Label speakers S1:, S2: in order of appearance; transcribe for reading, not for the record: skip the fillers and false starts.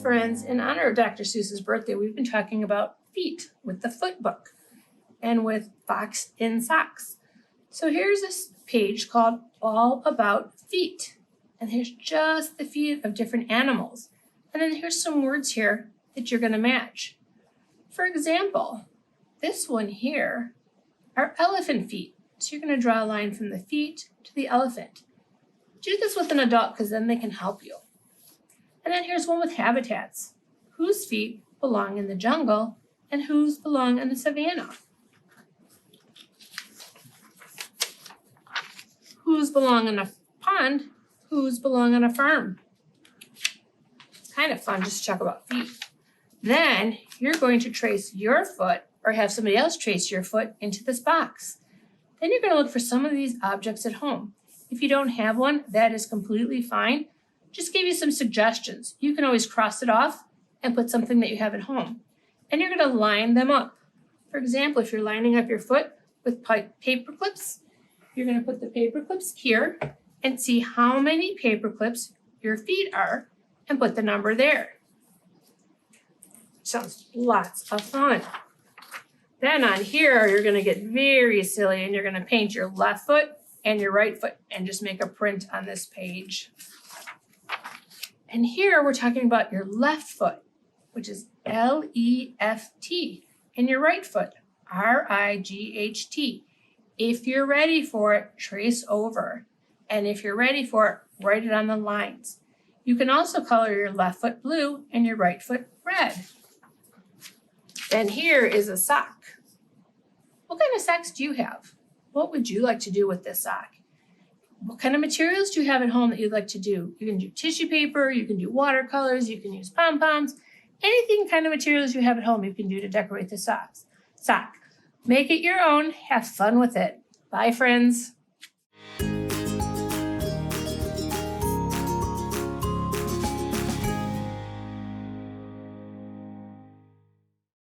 S1: friends, in honor of Dr. Seuss's birthday, we've been talking about feet with the foot book and with Fox in Socks. So here's this page called All About Feet. And here's just the feet of different animals. And then here's some words here that you're going to match. For example, this one here are elephant feet. So you're going to draw a line from the feet to the elephant. Do this with an adult because then they can help you. And then here's one with habitats. Whose feet belong in the jungle and whose belong in the savannah? Whose belong in a pond? Whose belong on a farm? It's kind of fun just to talk about feet. Then you're going to trace your foot or have somebody else trace your foot into this box. Then you're going to look for some of these objects at home. If you don't have one, that is completely fine. Just give you some suggestions. You can always cross it off and put something that you have at home. And you're going to line them up. For example, if you're lining up your foot with paper clips, you're going to put the paper clips here and see how many paper clips your feet are and put the number there. Sounds lots of fun. Then on here, you're going to get very silly and you're going to paint your left foot and your right foot and just make a print on this page. And here we're talking about your left foot, which is L-E-F-T, and your right foot, R-I-G-H-T. If you're ready for it, trace over. And if you're ready for it, write it on the lines. You can also color your left foot blue and your right foot red. Then here is a sock. What kind of socks do you have? What would you like to do with this sock? What kind of materials do you have at home that you'd like to do? You can do tissue paper, you can do watercolors, you can use pom-poms. Anything kind of materials you have at home you can do to decorate the sock. Make it your own, have fun with it. Bye, friends.